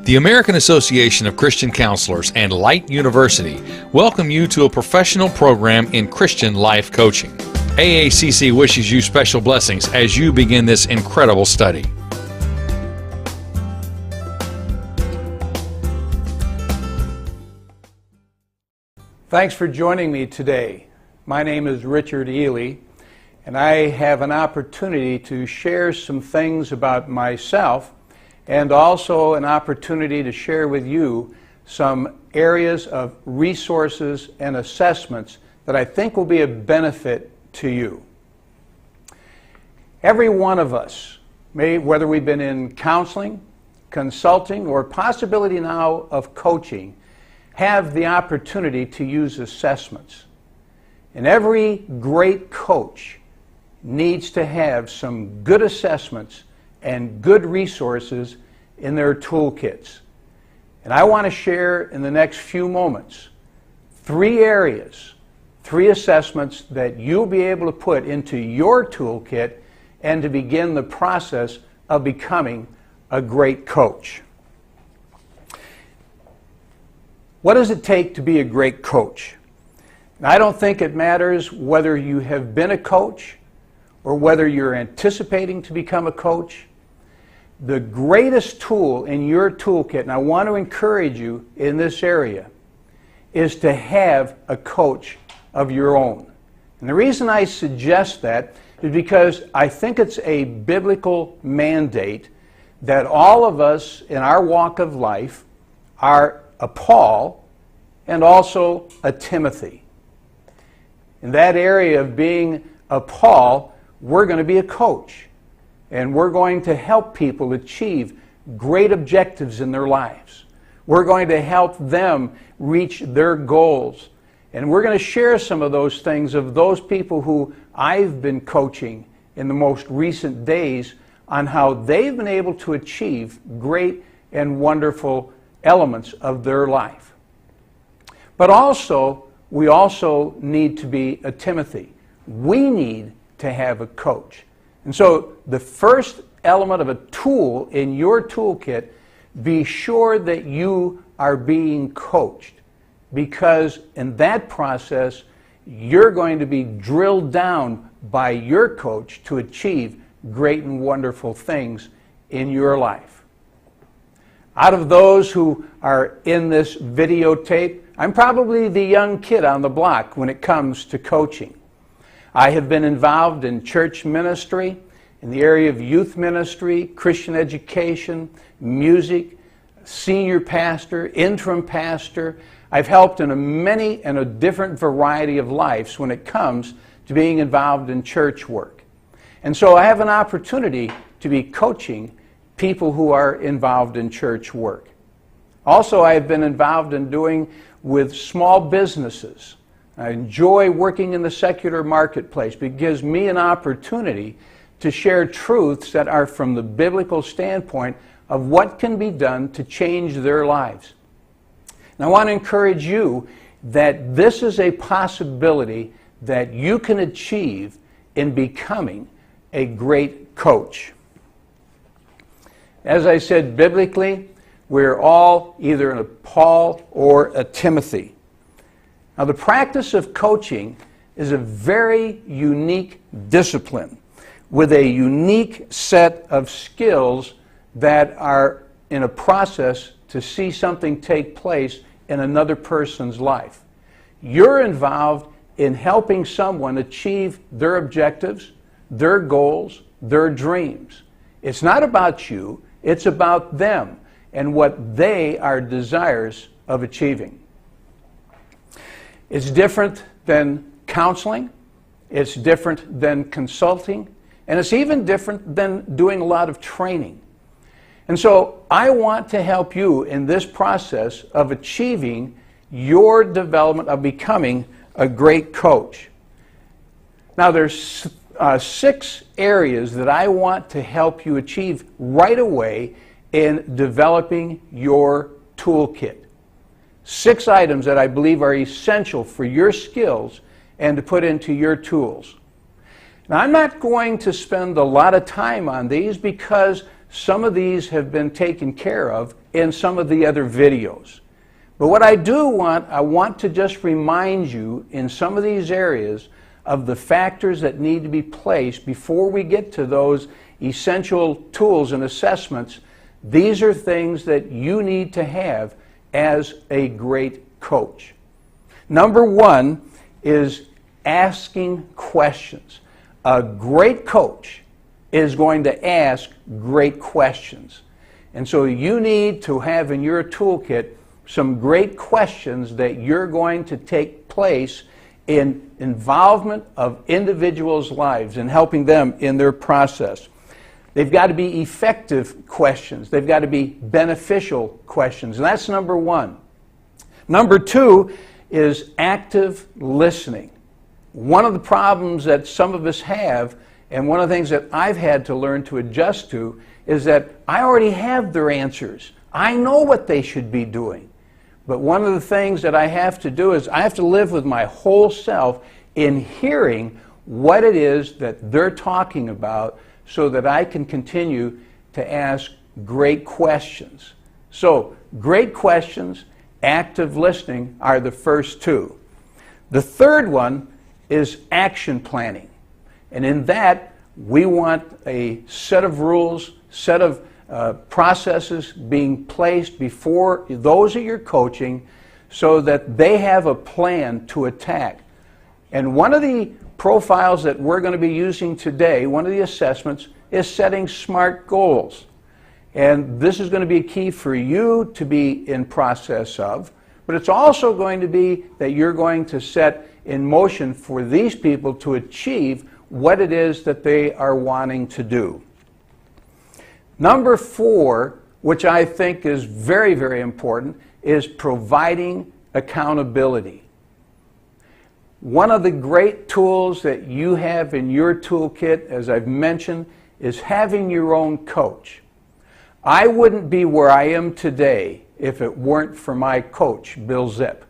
The American Association of Christian Counselors and Light University welcome you to a professional program in Christian life coaching. AACC wishes you special blessings as you begin this incredible study. Thanks for joining me today. My name is Richard Ely, and I have an opportunity to share some things about myself and also an opportunity to share with you some areas of resources and assessments that I think will be a benefit to you. Every one of us, whether we've been in counseling, consulting, or possibility now of coaching, have the opportunity to use assessments. And every great coach needs to have some good assessments and good resources in their toolkits. And I want to share in the next few moments three assessments that you'll be able to put into your toolkit and to begin the process of becoming a great coach. What does it take to be a great coach? And I don't think it matters whether you have been a coach or whether you're anticipating to become a coach. The greatest tool in your toolkit, and I want to encourage you in this area, is to have a coach of your own. And the reason I suggest that is because I think it's a biblical mandate that all of us in our walk of life are a Paul and also a Timothy. In that area of being a Paul, we're going to be a coach. And we're going to help people achieve great objectives in their lives. We're going to help them reach their goals. And we're going to share some of those things of those people who I've been coaching in the most recent days on how they've been able to achieve great and wonderful elements of their life. But also, we also need to be a Timothy. We need to have a coach. And so the first element of a tool in your toolkit, be sure that you are being coached, because in that process you're going to be drilled down by your coach to achieve great and wonderful things in your life. Out of those who are in this videotape, I'm probably the young kid on the block when it comes to coaching. I have been involved in church ministry, in the area of youth ministry, Christian education, music, senior pastor, interim pastor. I've helped in a different variety of lives when it comes to being involved in church work. And so I have an opportunity to be coaching people who are involved in church work. Also, I have been involved in doing with small businesses. I enjoy working in the secular marketplace. It gives me an opportunity to share truths that are from the biblical standpoint of what can be done to change their lives. And I want to encourage you that this is a possibility that you can achieve in becoming a great coach. As I said, biblically, we're all either a Paul or a Timothy. Now, the practice of coaching is a very unique discipline with a unique set of skills that are in a process to see something take place in another person's life. You're involved in helping someone achieve their objectives, their goals, their dreams. It's not about you, it's about them and what they are desirous of achieving. It's different than counseling, it's different than consulting, and it's even different than doing a lot of training. And so I want to help you in this process of achieving your development of becoming a great coach. Now there's 6 areas that I want to help you achieve right away in developing your toolkit. 6 items that I believe are essential for your skills and to put into your tools. Now, I'm not going to spend a lot of time on these because some of these have been taken care of in some of the other videos. But what I want to just remind you in some of these areas of the factors that need to be placed before we get to those essential tools and assessments. These are things that you need to have as a great coach. Number one is asking questions. A great coach is going to ask great questions. And so you need to have in your toolkit some great questions that you're going to take place in involvement of individuals' lives and helping them in their process. They've got to be effective questions. They've got to be beneficial questions. And that's number one. Number two is active listening. One of the problems that some of us have, and one of the things that I've had to learn to adjust to, is that I already have their answers. I know what they should be doing. But one of the things that I have to do is I have to live with my whole self in hearing what it is that they're talking about so that I can continue to ask great questions. So, great questions, active listening are the first two. The third one is action planning. And in that, we want a set of rules, set of processes being placed before those that you're coaching so that they have a plan to attack. And one of the profiles that we're going to be using today, one of the assessments, is setting SMART goals. And this is going to be a key for you to be in process of, but it's also going to be that you're going to set in motion for these people to achieve what it is that they are wanting to do. Number four, which I think is very, very important, is providing accountability. One of the great tools that you have in your toolkit, as I've mentioned, is having your own coach. I wouldn't be where I am today if it weren't for my coach, Bill Zipp.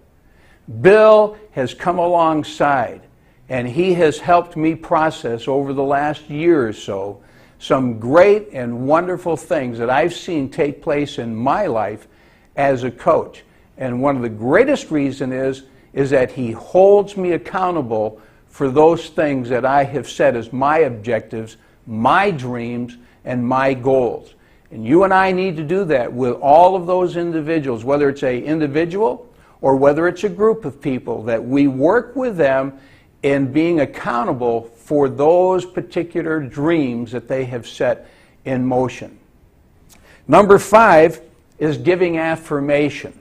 Bill has come alongside, and he has helped me process over the last year or so some great and wonderful things that I've seen take place in my life as a coach. And one of the greatest reasons is that he holds me accountable for those things that I have set as my objectives, my dreams, and my goals. And you and I need to do that with all of those individuals, whether it's an individual or whether it's a group of people, that we work with them in being accountable for those particular dreams that they have set in motion. Number five is giving affirmation.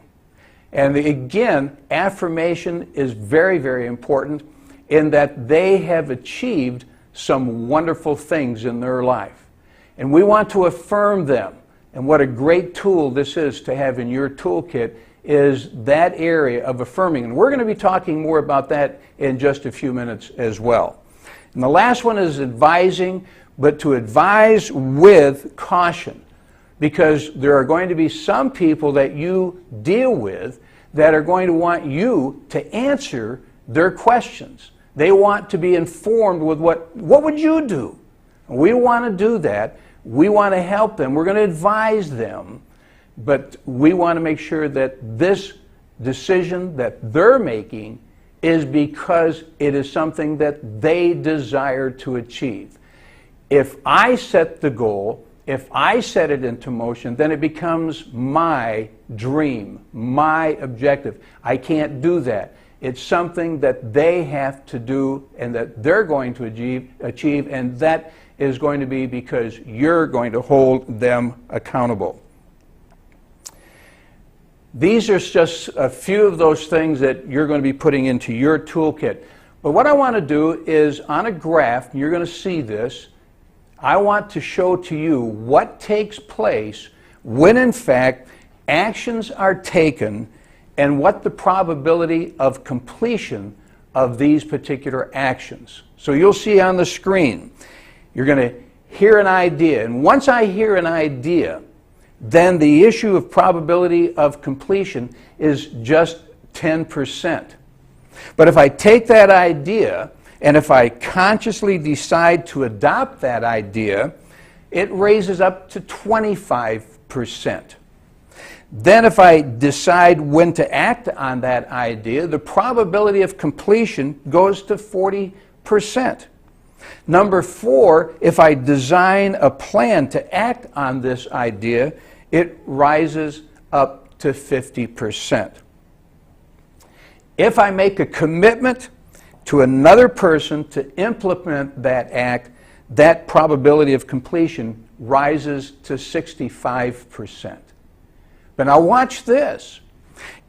And again, affirmation is very, very important in that they have achieved some wonderful things in their life. And we want to affirm them. And what a great tool this is to have in your toolkit is that area of affirming. And we're going to be talking more about that in just a few minutes as well. And the last one is advising, but to advise with caution. Because there are going to be some people that you deal with that are going to want you to answer their questions. They want to be informed with what would you do? We want to do that. We want to help them. We're going to advise them. But we want to make sure that this decision that they're making is because it is something that they desire to achieve. If I set the goal, if I set it into motion, then it becomes my dream, my objective. I can't do that. It's something that they have to do and that they're going to achieve, and that is going to be because you're going to hold them accountable. These are just a few of those things that you're going to be putting into your toolkit. But what I want to do is on a graph, and you're going to see this, I want to show to you what takes place when in fact actions are taken and what the probability of completion of these particular actions. So you'll see on the screen, you're going to hear an idea, and once I hear an idea, then the issue of probability of completion is just 10%. But if I take that idea, and if I consciously decide to adopt that idea, it raises up to 25%. Then if I decide when to act on that idea, the probability of completion goes to 40%. Number 4, if I design a plan to act on this idea, it rises up to 50%. If I make a commitment to another person to implement that act, that probability of completion rises to 65%. But now watch this.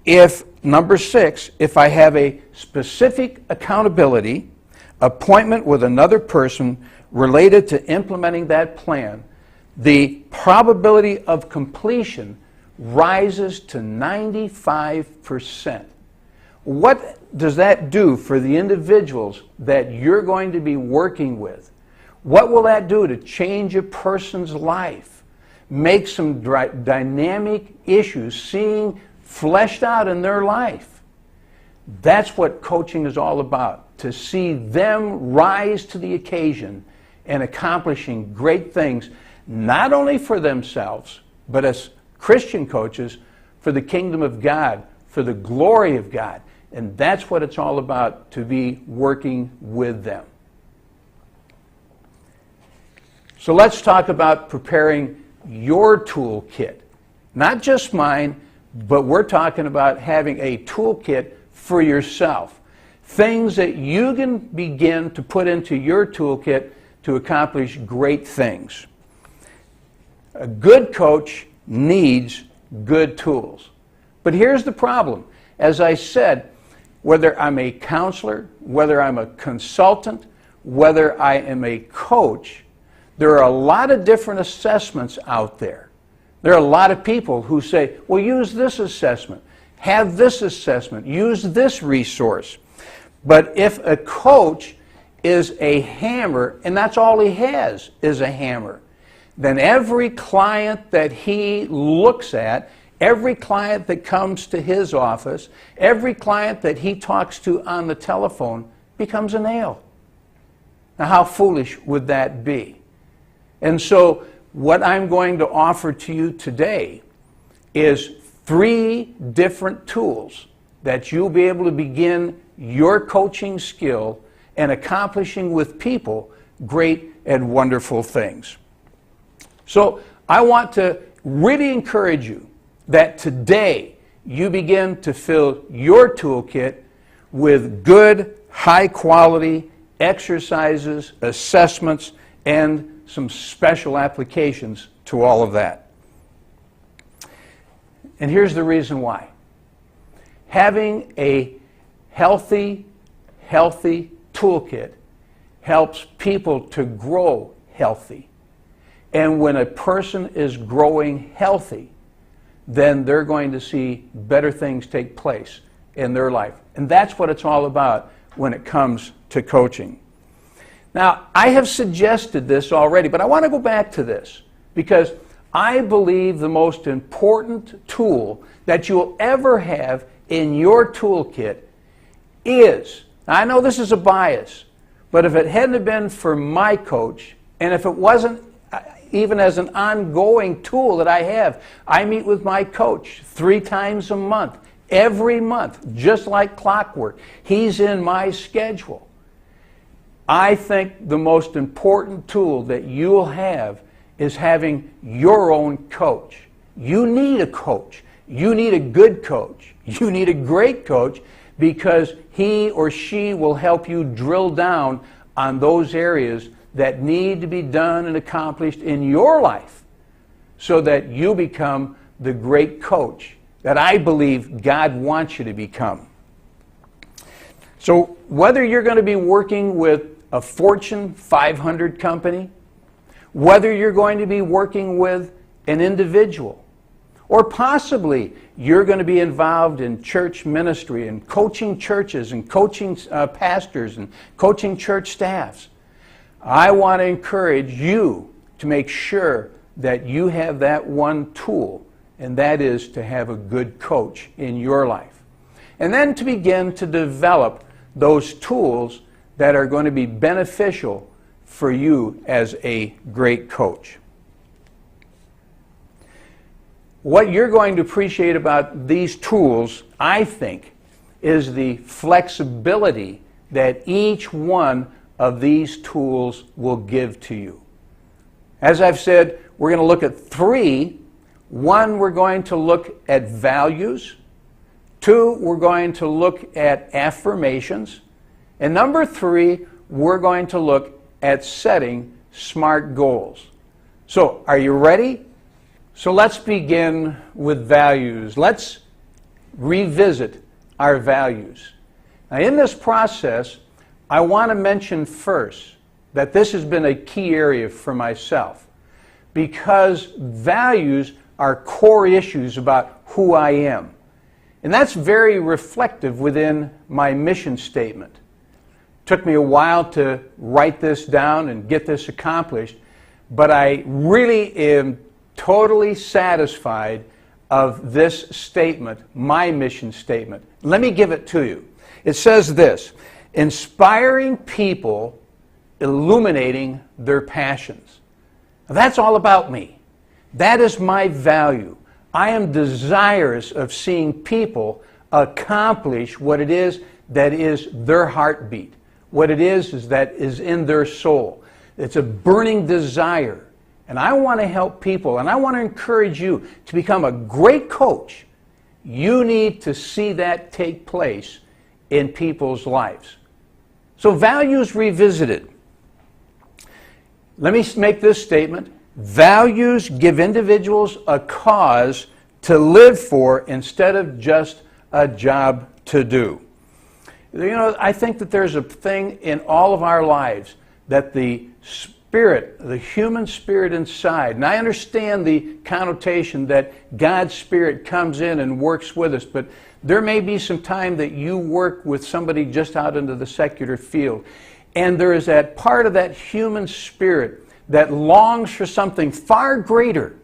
If, number 6, if I have a specific accountability appointment with another person related to implementing that plan, the probability of completion rises to 95%. What does that do for the individuals that you're going to be working with? What will that do to change a person's life? Make some dynamic issues seen fleshed out in their life. That's what coaching is all about, to see them rise to the occasion and accomplishing great things, not only for themselves, but as Christian coaches, for the kingdom of God, for the glory of God. And that's what it's all about, to be working with them. So let's talk about preparing your toolkit. Not just mine, but we're talking about having a toolkit for yourself. Things that you can begin to put into your toolkit to accomplish great things. A good coach needs good tools. But here's the problem. As I said, whether I'm a counselor, whether I'm a consultant, whether I am a coach, there are a lot of different assessments out there. There are a lot of people who say, well, use this assessment, have this assessment, use this resource. But if a coach is a hammer, and that's all he has is a hammer, then every client that he looks at, every client that comes to his office, every client that he talks to on the telephone becomes a nail. Now, how foolish would that be? And so what I'm going to offer to you today is 3 different tools that you'll be able to begin your coaching skill and accomplishing with people great and wonderful things. So I want to really encourage you that today you begin to fill your toolkit with good, high-quality exercises, assessments, and some special applications to all of that. And here's the reason why. Having a healthy toolkit helps people to grow healthy. And when a person is growing healthy, then they're going to see better things take place in their life. And that's what it's all about when it comes to coaching. Now, I have suggested this already, but I want to go back to this because I believe the most important tool that you'll ever have in your toolkit is, I know this is a bias, but if it hadn't been for my coach, and if it wasn't even as an ongoing tool that I have, I meet with my coach 3 times a month, every month, just like clockwork. He's in my schedule. I think the most important tool that you'll have is having your own coach. You need a coach. You need a good coach. You need a great coach because he or she will help you drill down on those areas that need to be done and accomplished in your life so that you become the great coach that I believe God wants you to become. So whether you're going to be working with a Fortune 500 company, whether you're going to be working with an individual, or possibly you're going to be involved in church ministry and coaching churches and coaching pastors and coaching church staffs, I want to encourage you to make sure that you have that one tool, and that is to have a good coach in your life. And then to begin to develop those tools that are going to be beneficial for you as a great coach. What you're going to appreciate about these tools, I think, is the flexibility that each one of these tools will give to you. As I've said, we're going to look at three. One, we're going to look at values. Two, we're going to look at affirmations. And number three, we're going to look at setting SMART goals. So, are you ready? So let's begin with values. Let's revisit our values. Now, in this process, I want to mention first that this has been a key area for myself, because values are core issues about who I am. And that's very reflective within my mission statement. It took me a while to write this down and get this accomplished, but I really am totally satisfied of this statement, my mission statement. Let me give it to you. It says this: inspiring people, illuminating their passions. Now, that's all about me. That is my value. I am desirous of seeing people accomplish what it is that is their heartbeat, what it is that is in their soul. It's a burning desire. And I want to help people, and I want to encourage you to become a great coach. You need to see that take place in people's lives. So, values revisited. Let me make this statement. Values give individuals a cause to live for instead of just a job to do. You know, I think that there's a thing in all of our lives that the spirit, the human spirit inside, and I understand the connotation that God's Spirit comes in and works with us, but there may be some time that you work with somebody just out into the secular field, and there is that part of that human spirit that longs for something far greater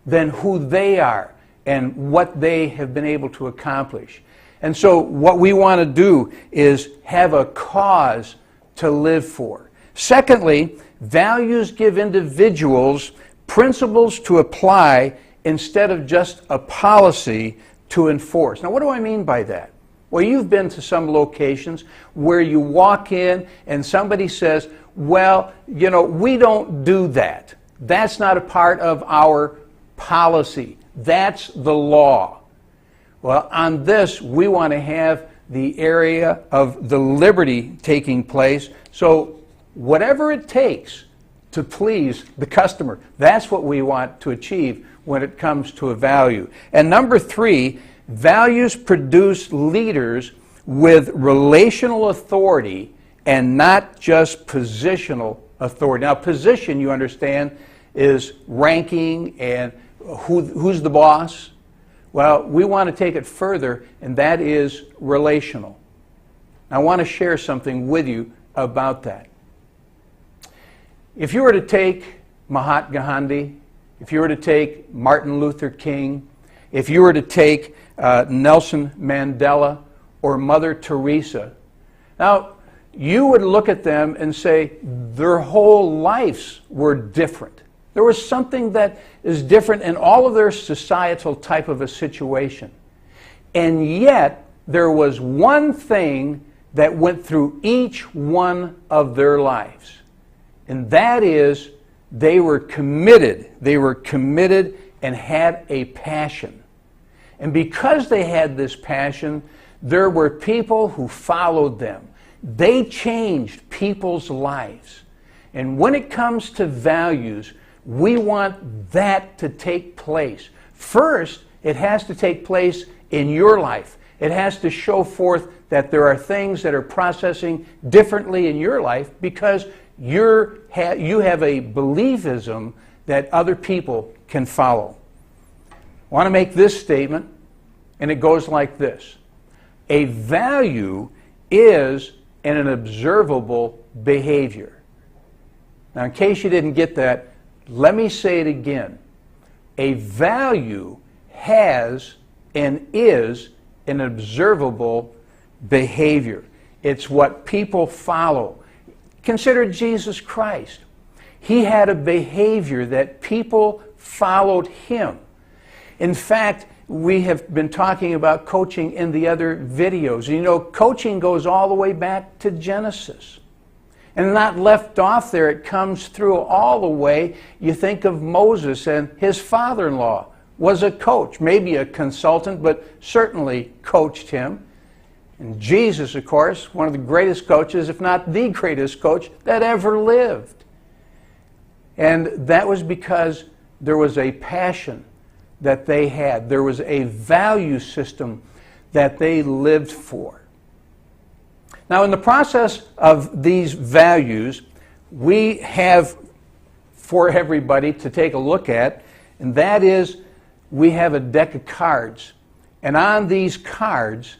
than who they are and what they have been able to accomplish. And so what we want to do is have a cause to live for. Secondly, values give individuals principles to apply instead of just a policy to enforce. Now, what do I mean by that? Well, you've been to some locations where you walk in and somebody says, well, you know, we don't do that. That's not a part of our policy. That's the law. Well, on this, we want to have the area of the liberty taking place. So whatever it takes to please the customer, that's what we want to achieve when it comes to a value. And number three, values produce leaders with relational authority and not just positional authority. Now, position, you understand, is ranking and who's the boss. Well, we want to take it further, and that is relational. I want to share something with you about that. If you were to take Mahatma Gandhi, if you were to take Martin Luther King, if you were to take Nelson Mandela or Mother Teresa, now you would look at them and say their whole lives were different. There was something that is different in all of their societal type of a situation. And yet, there was one thing that went through each one of their lives. And that is, they were committed. They were committed and had a passion. And because they had this passion, there were people who followed them. They changed people's lives. And when it comes to values, we want that to take place. First, it has to take place in your life. It has to show forth that there are things that are processing differently in your life because you have a beliefism that other people can follow. I want to make this statement, and it goes like this. A value is an observable behavior. Now, in case you didn't get that, let me say it again. A value has and is an observable behavior. It's what people follow. Consider Jesus Christ. He had a behavior that people followed him. In fact, we have been talking about coaching in the other videos. You know, coaching goes all the way back to Genesis. And not left off there, it comes through all the way. You think of Moses, and his father-in-law was a coach, maybe a consultant, but certainly coached him. And Jesus, of course, one of the greatest coaches, if not the greatest coach that ever lived. And that was because there was a passion that they had. There was a value system that they lived for. Now, in the process of these values, we have for everybody to take a look at, and that is, we have a deck of cards. And on these cards,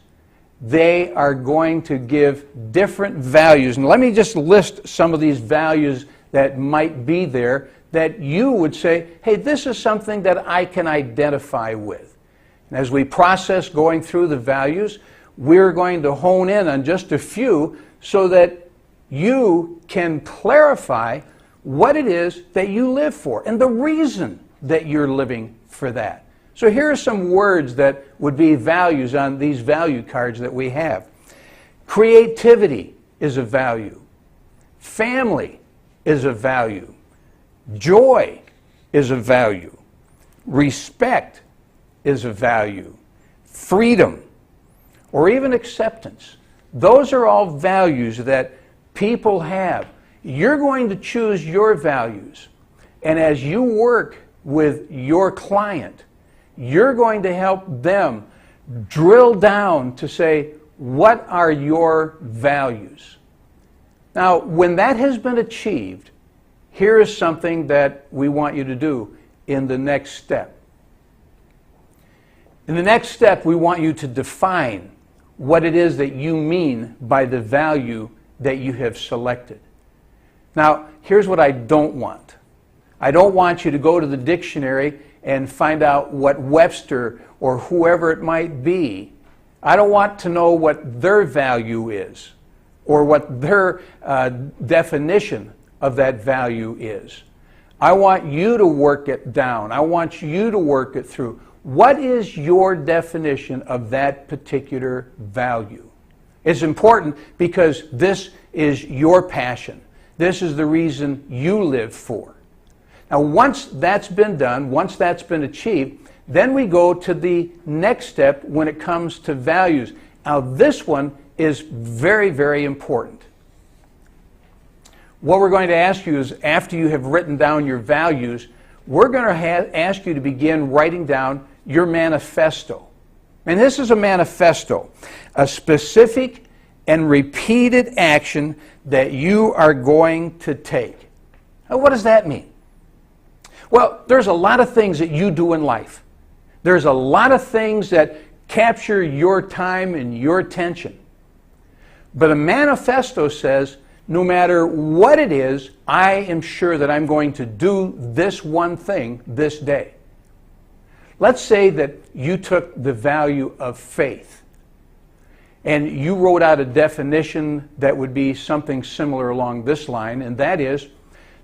they are going to give different values. And let me just list some of these values that might be there that you would say, hey, this is something that I can identify with. And as we process going through the values, we're going to hone in on just a few so that you can clarify what it is that you live for and the reason that you're living for that. So here are some words that would be values on these value cards that we have. Creativity is a value. Family is a value. Joy is a value. Respect is a value. Freedom, or even acceptance. Those are all values that people have. You're going to choose your values. And as you work with your client, you're going to help them drill down to say, what are your values? Now, when that has been achieved, here is something that we want you to do in the next step. In the next step, we want you to define what it is that you mean by the value that you have selected. Now, here's what I don't want. I don't want you to go to the dictionary and find out what Webster or whoever it might be. I don't want to know what their value is or what their definition of that value is. I want you to work it down. I want you to work it through. What is your definition of that particular value? It's important because this is your passion. This is the reason you live for. Now, once that's been done, once that's been achieved, then we go to the next step when it comes to values. Now, this one is very, very important. What we're going to ask you is, after you have written down your values, we're going to ask you to begin writing down your manifesto. And this is a manifesto, a specific and repeated action that you are going to take. Now, what does that mean? Well, there's a lot of things that you do in life. There's a lot of things that capture your time and your attention. But a manifesto says, no matter what it is, I am sure that I'm going to do this one thing this day. Let's say that you took the value of faith and you wrote out a definition that would be something similar along this line, and that is,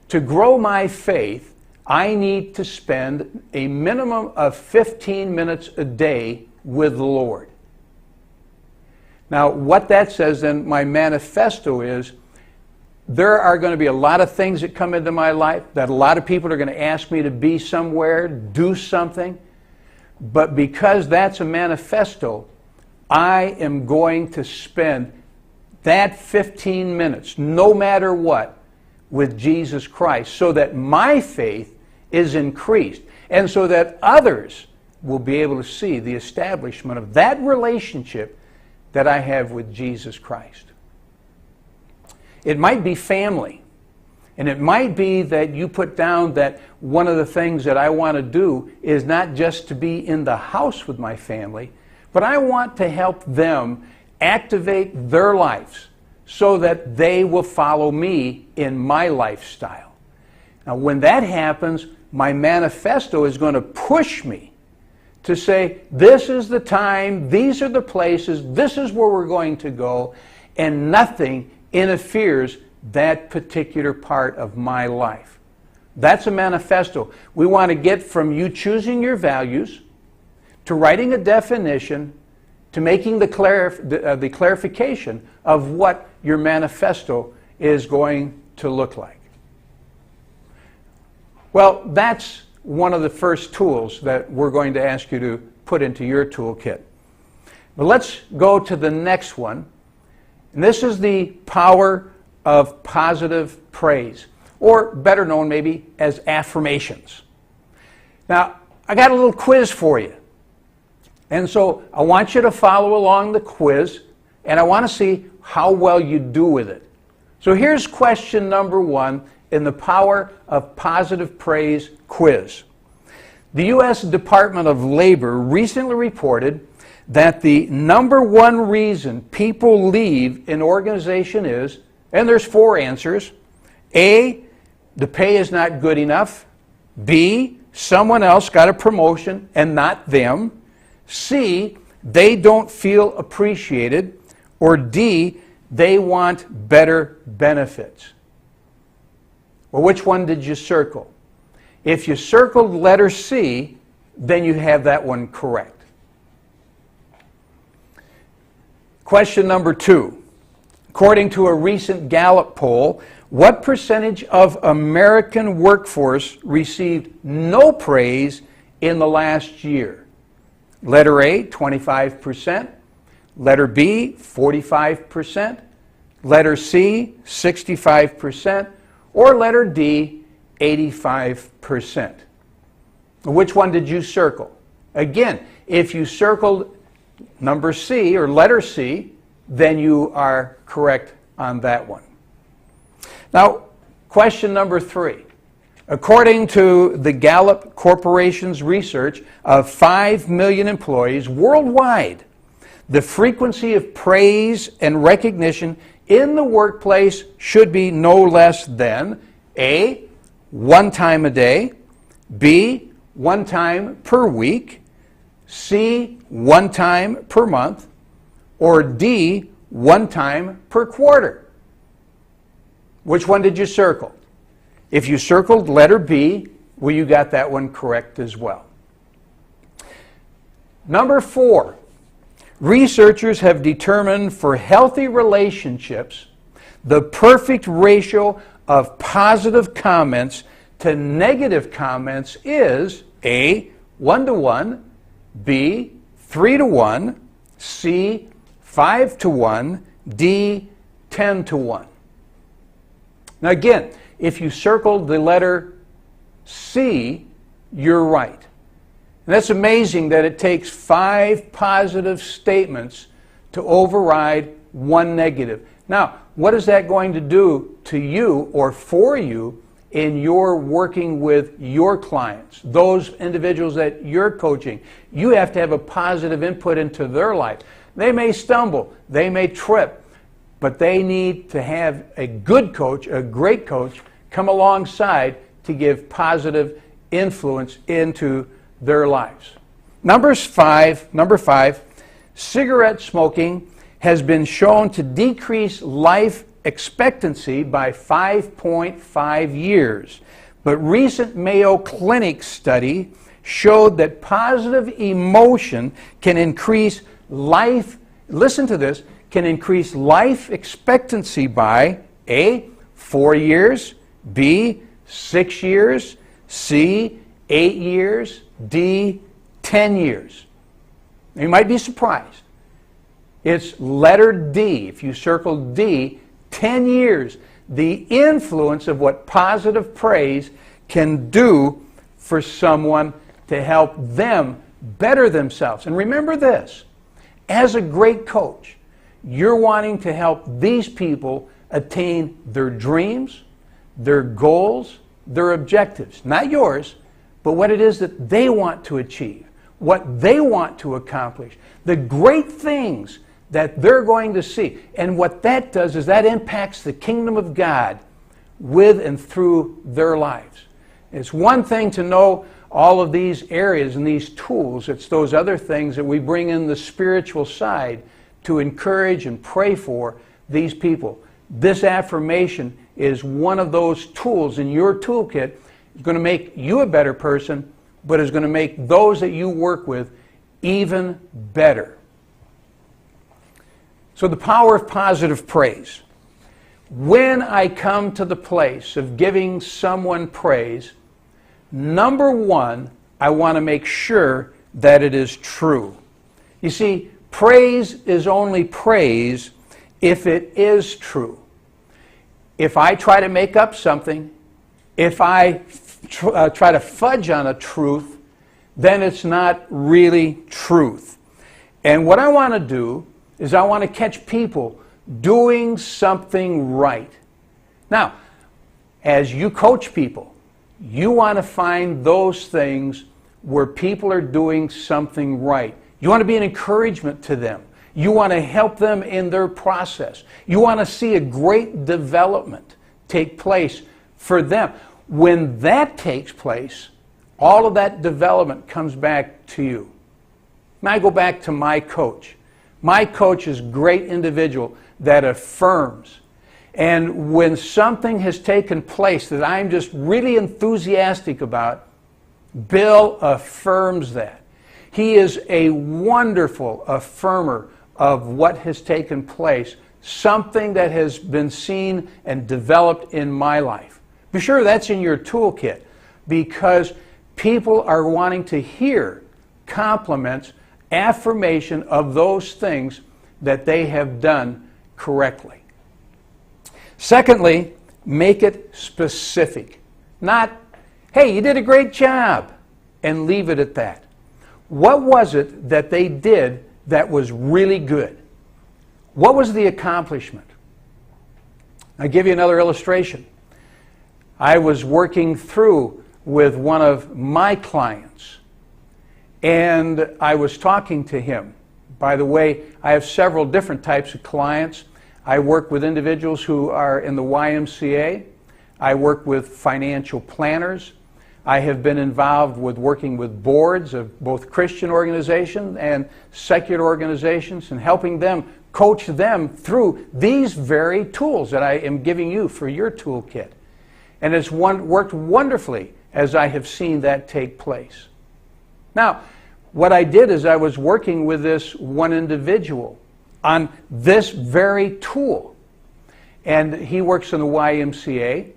to grow my faith, I need to spend a minimum of 15 minutes a day with the Lord. Now, what that says then, my manifesto is, there are going to be a lot of things that come into my life, that a lot of people are going to ask me to be somewhere, do something. But because that's a manifesto, I am going to spend that 15 minutes, no matter what, with Jesus Christ, so that my faith is increased, and so that others will be able to see the establishment of that relationship that I have with Jesus Christ. It might be family. And it might be that you put down that one of the things that I want to do is not just to be in the house with my family, but I want to help them activate their lives so that they will follow me in my lifestyle. Now, when that happens, my manifesto is going to push me to say, this is the time, these are the places, this is where we're going to go, and nothing interferes that particular part of my life. That's a manifesto. We want to get from you choosing your values to writing a definition, to making the clarification of what your manifesto is going to look like. Well, that's one of the first tools that we're going to ask you to put into your toolkit. But let's go to the next one. And this is the power of positive praise, or better known maybe as affirmations. Now, I got a little quiz for you. And so I want you to follow along the quiz, and I want to see how well you do with it. So here's question number 1 in the Power of Positive Praise quiz. The U.S. Department of Labor recently reported that the number 1 reason people leave an organization is, and there's 4 answers: A, the pay is not good enough; B, someone else got a promotion and not them; C, they don't feel appreciated; or D, they want better benefits. Well, which one did you circle? If you circled letter C, then you have that one correct. Question number 2. According to a recent Gallup poll, what percentage of American workforce received no praise in the last year? Letter A, 25%. Letter B, 45%. Letter C, 65%. Or letter D, 85%. Which one did you circle? Again, if you circled number C, or letter C, then you are correct on that one. Now, question number 3. According to the Gallup Corporation's research of 5 million employees worldwide, the frequency of praise and recognition in the workplace should be no less than A, 1 time a day; B, 1 time per week; C, 1 time per month; or D, 1 time per quarter. Which one did you circle? If you circled letter B, well, you got that one correct as well. Number 4. Researchers have determined for healthy relationships, the perfect ratio of positive comments to negative comments is A, 1-to-1, B, 3-to-1, C, 5-to-1, D, 10-to-1. Now again, if you circled the letter C, you're right. And that's amazing that it takes 5 positive statements to override 1 negative. Now, what is that going to do to you or for you in your working with your clients, those individuals that you're coaching? You have to have a positive input into their life. They may stumble, they may trip, but they need to have a good coach, a great coach, come alongside to give positive influence into their lives. Number 5, cigarette smoking has been shown to decrease life expectancy by 5.5 years. But recent Mayo Clinic study showed that positive emotion can increase life, listen to this, can increase life expectancy by A, 4 years, B, 6 years, C, 8 years, D, 10 years. You might be surprised. It's letter D. If you circle D, 10 years. The influence of what positive praise can do for someone to help them better themselves. And remember this, as a great coach, you're wanting to help these people attain their dreams, their goals, their objectives. Not yours, but what it is that they want to achieve, what they want to accomplish, the great things that they're going to see. And what that does is that impacts the kingdom of God with and through their lives. It's one thing to know all of these areas and these tools. It's those other things that we bring in the spiritual side to encourage and pray for these people. This affirmation is one of those tools in your toolkit. It's going to make you a better person, but it's going to make those that you work with even better. So the power of positive praise. When I come to the place of giving someone praise, number one, I want to make sure that it is true. You see, praise is only praise if it is true. If I try to make up something, if I try to fudge on a truth, then it's not really truth. And what I want to do is I want to catch people doing something right. Now, as you coach people, you want to find those things where people are doing something right. You want to be an encouragement to them. You want to help them in their process. You want to see a great development take place for them. When that takes place, all of that development comes back to you. Now I go back to my coach. My coach is a great individual that affirms. And when something has taken place that I'm just really enthusiastic about, Bill affirms that. He is a wonderful affirmer of what has taken place, something that has been seen and developed in my life. Be sure that's in your toolkit, because people are wanting to hear compliments, affirmation of those things that they have done correctly. Secondly, make it specific. Not, hey, you did a great job, and leave it at that. What was it that they did that was really good? What was the accomplishment? I'll give you another illustration. I was working through with one of my clients, and I was talking to him. By the way, I have several different types of clients. I work with individuals who are in the YMCA. I work with financial planners. I have been involved with working with boards of both Christian organizations and secular organizations and helping them, coach them through these very tools that I am giving you for your toolkit. And it's worked wonderfully as I have seen that take place. Now, what I did is I was working with this one individual on this very tool. And he works in the YMCA.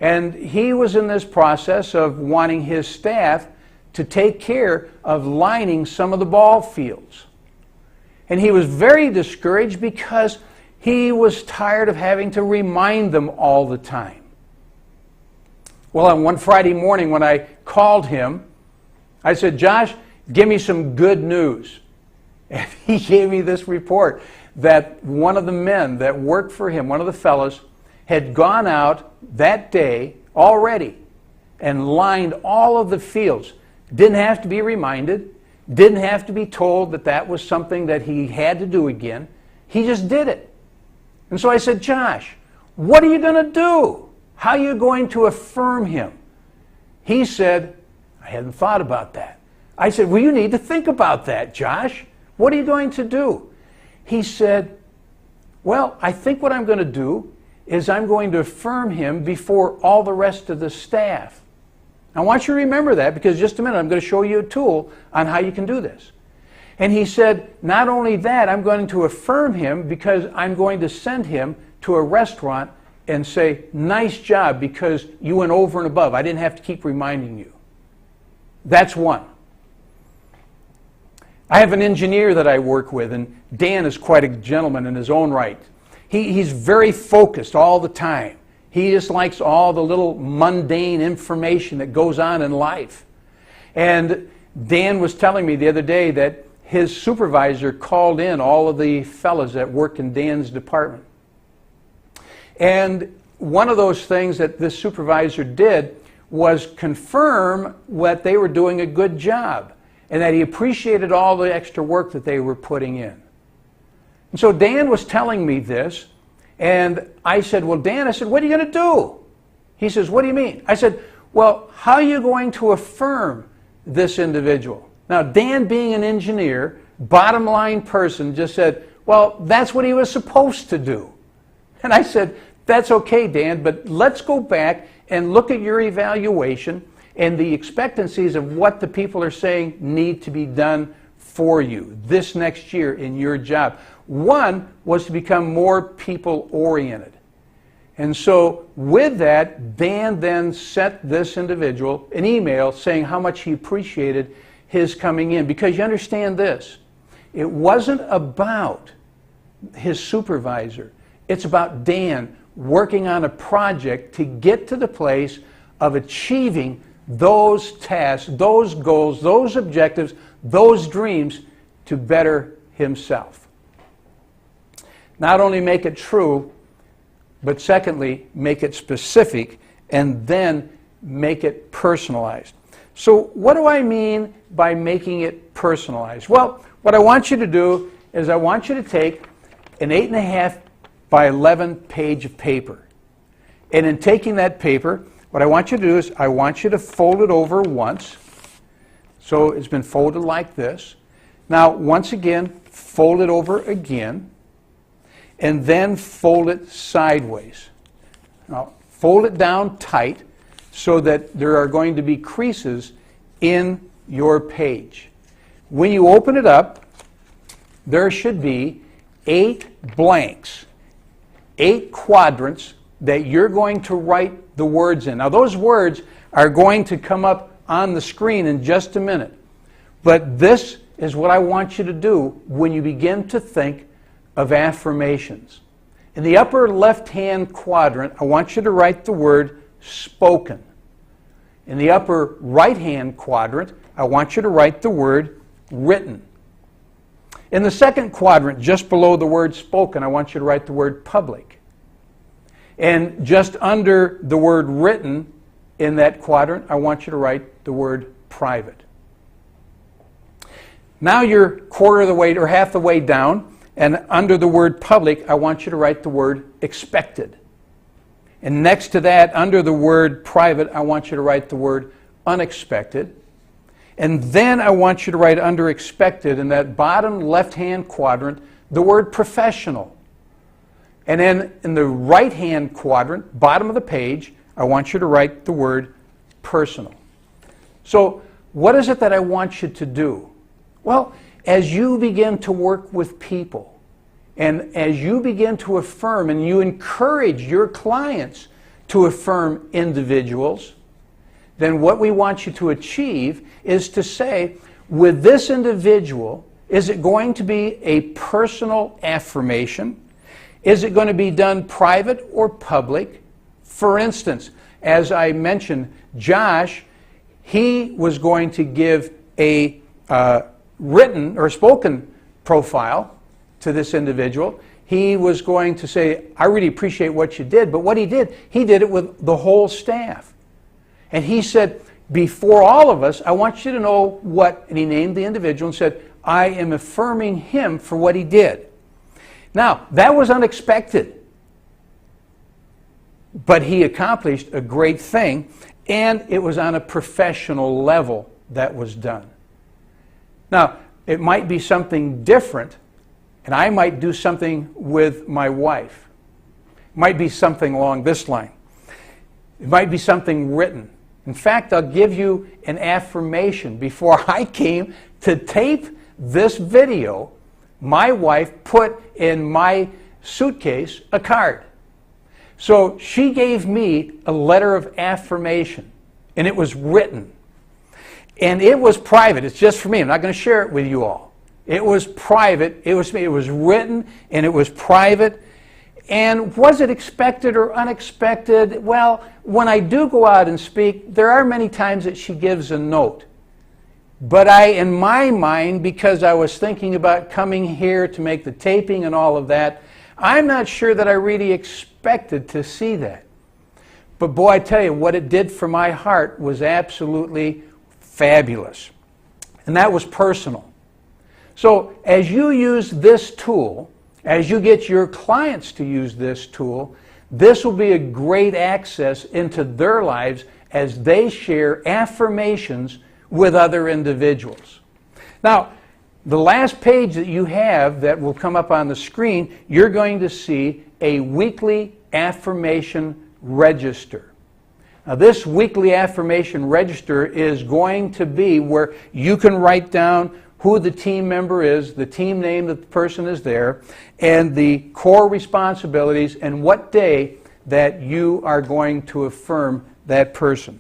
And he was in this process of wanting his staff to take care of lining some of the ball fields. And he was very discouraged because he was tired of having to remind them all the time. Well, on one Friday morning when I called him, I said, Josh, give me some good news. And he gave me this report that one of the men that worked for him, one of the fellows, had gone out that day already and lined all of the fields. Didn't have to be reminded, didn't have to be told that that was something that he had to do again. He just did it. And so I said, Josh, what are you going to do? How are you going to affirm him? He said, I hadn't thought about that. I said, well, you need to think about that, Josh. What are you going to do? He said, well, I think what I'm going to do is I'm going to affirm him before all the rest of the staff. I want you to remember that, because just a minute I'm going to show you a tool on how you can do this. And he said, not only that, I'm going to affirm him because I'm going to send him to a restaurant and say, nice job, because you went over and above. I didn't have to keep reminding you. That's one. I have an engineer that I work with, and Dan is quite a gentleman in his own right. He's very focused all the time. He just likes all the little mundane information that goes on in life. And Dan was telling me the other day that his supervisor called in all of the fellas that worked in Dan's department. And one of those things that this supervisor did was confirm that they were doing a good job and that he appreciated all the extra work that they were putting in. And so Dan was telling me this, and I said, well, Dan, I said, what are you going to do? He says, what do you mean? I said, well, how are you going to affirm this individual? Now, Dan, being an engineer, bottom line person, just said, well, that's what he was supposed to do. And I said, that's okay, Dan, but let's go back and look at your evaluation and the expectancies of what the people are saying need to be done for you this next year in your job. One was to become more people-oriented. And so with that, Dan then sent this individual an email saying how much he appreciated his coming in. Because you understand this, it wasn't about his supervisor. It's about Dan working on a project to get to the place of achieving those tasks, those goals, those objectives, those dreams to better himself. Not only make it true, but secondly, make it specific, and then make it personalized. So what do I mean by making it personalized? Well, what I want you to do is I want you to take an 8.5 by 11 page of paper. And in taking that paper, what I want you to do is I want you to fold it over once. So it's been folded like this. Now, once again, fold it over again. And then fold it sideways. Now, fold it down tight so that there are going to be creases in your page. When you open it up, there should be 8 blanks, 8 quadrants that you're going to write the words in. Now, those words are going to come up on the screen in just a minute. But this is what I want you to do when you begin to think of affirmations. In the upper left-hand quadrant, I want you to write the word spoken. In the upper right-hand quadrant, I want you to write the word written. In the second quadrant, just below the word spoken, I want you to write the word public. And just under the word written in that quadrant, I want you to write the word private. Now you're quarter of the way or half the way down. And under the word public, I want you to write the word expected. And next to that, under the word private, I want you to write the word unexpected. And then I want you to write under expected in that bottom left-hand quadrant, the word professional. And then in the right-hand quadrant, bottom of the page, I want you to write the word personal. So what is it that I want you to do? Well, as you begin to work with people, and as you begin to affirm and you encourage your clients to affirm individuals, then what we want you to achieve is to say, with this individual, is it going to be a personal affirmation? Is it going to be done private or public? For instance, as I mentioned, Josh, he was going to give a written or spoken profile to this individual. He was going to say, I really appreciate what you did. But what he did it with the whole staff. And he said, before all of us, I want you to know what, and he named the individual and said, I am affirming him for what he did. Now, that was unexpected. But he accomplished a great thing, and it was on a professional level that was done. Now, it might be something different, and I might do something with my wife. It might be something along this line. It might be something written. In fact, I'll give you an affirmation. Before I came to tape this video, my wife put in my suitcase a card. So she gave me a letter of affirmation, and it was written. And it was private. It's just for me. I'm not going to share it with you all. It was private. It was written, and it was private. And was it expected or unexpected? Well, when I do go out and speak, there are many times that she gives a note. But in my mind, because I was thinking about coming here to make the taping and all of that, I'm not sure that I really expected to see that. But boy, I tell you, what it did for my heart was absolutely fabulous. And that was personal. So as you use this tool, as you get your clients to use this tool, this will be a great access into their lives as they share affirmations with other individuals. Now, the last page that you have that will come up on the screen, you're going to see a weekly affirmation register. Now, this weekly affirmation register is going to be where you can write down who the team member is, the team name that the person is there, and the core responsibilities and what day that you are going to affirm that person.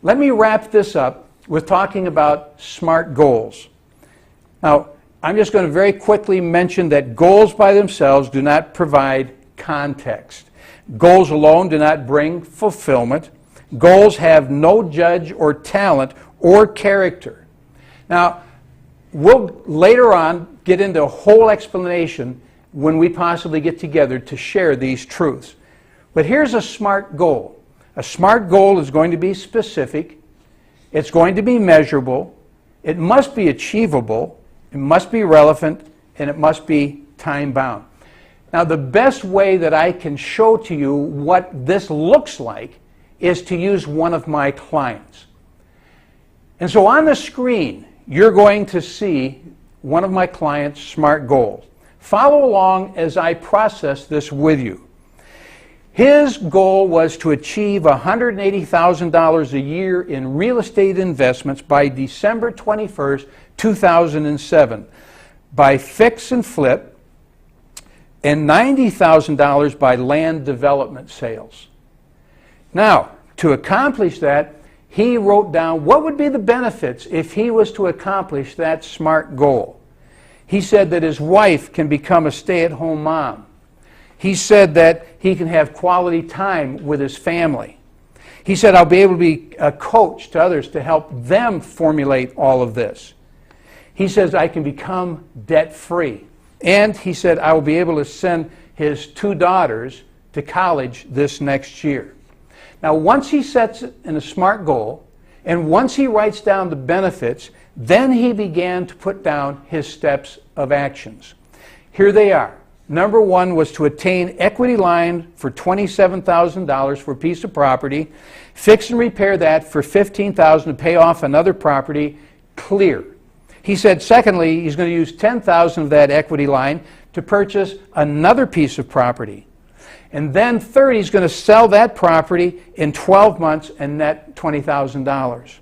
Let me wrap this up with talking about SMART goals. Now, I'm just going to very quickly mention that goals by themselves do not provide context. Goals alone do not bring fulfillment. Goals have no judge or talent or character. Now, we'll later on get into a whole explanation when we possibly get together to share these truths. But here's a SMART goal. A SMART goal is going to be specific, it's going to be measurable, it must be achievable, it must be relevant, and it must be time-bound. Now, the best way that I can show to you what this looks like is to use one of my clients. And so on the screen, you're going to see one of my clients' SMART goals. Follow along as I process this with you. His goal was to achieve $180,000 a year in real estate investments by December 21st, 2007, by fix and flip, and $90,000 by land development sales. Now, to accomplish that, he wrote down what would be the benefits if he was to accomplish that SMART goal. He said that his wife can become a stay-at-home mom. He said that he can have quality time with his family. He said, I'll be able to be a coach to others to help them formulate all of this. He says, I can become debt-free. And he said, I will be able to send his 2 daughters to college this next year. Now, once he sets it in a SMART goal, and once he writes down the benefits, then he began to put down his steps of actions. Here they are. Number 1 was to attain equity line for $27,000 for a piece of property, fix and repair that for $15,000 to pay off another property, clear. He said, secondly, he's going to use $10,000 of that equity line to purchase another piece of property. And then third, he's going to sell that property in 12 months and net $20,000.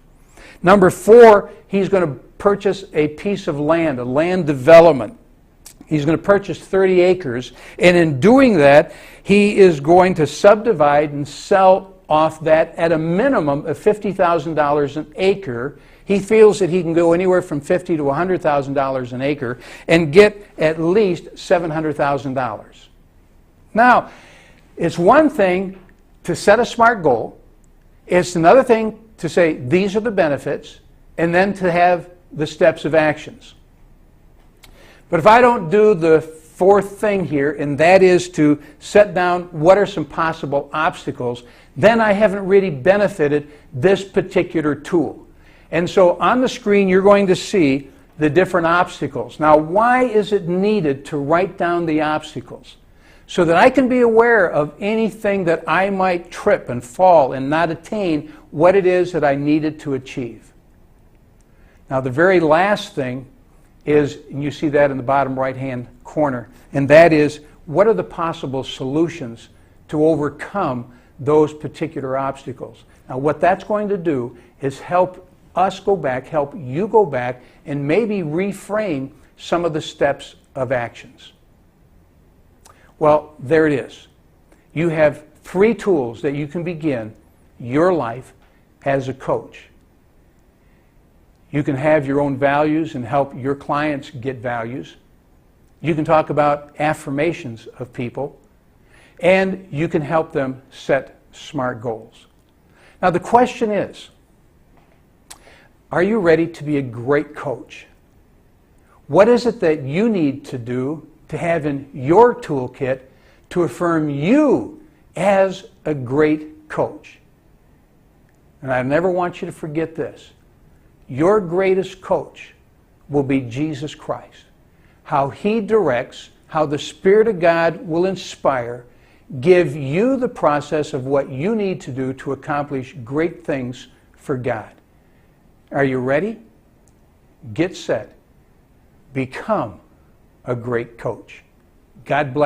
Number 4, he's going to purchase a piece of land, a land development. He's going to purchase 30 acres, and in doing that, he is going to subdivide and sell off that at a minimum of $50,000 an acre. He feels that he can go anywhere from $50,000 to $100,000 an acre and get at least $700,000. Now, it's one thing to set a SMART goal. It's another thing to say these are the benefits, and then to have the steps of actions. But if I don't do the 4th thing here, and that is to set down what are some possible obstacles, then I haven't really benefited this particular tool. And so on the screen, you're going to see the different obstacles. Now, why is it needed to write down the obstacles? So that I can be aware of anything that I might trip and fall and not attain what it is that I needed to achieve. Now, the very last thing is, and you see that in the bottom right-hand corner, and that is, what are the possible solutions to overcome those particular obstacles? Now, what that's going to do is help us go back, help you go back, and maybe reframe some of the steps of actions. Well, there it is. You have 3 tools that you can begin your life as a coach. You can have your own values and help your clients get values. You can talk about affirmations of people. And you can help them set SMART goals. Now, the question is, are you ready to be a great coach? What is it that you need to do to have in your toolkit to affirm you as a great coach? And I never want you to forget this. Your greatest coach will be Jesus Christ. How He directs, how the Spirit of God will inspire, give you the process of what you need to do to accomplish great things for God. Are you ready? Get set. Become a great coach. God bless you.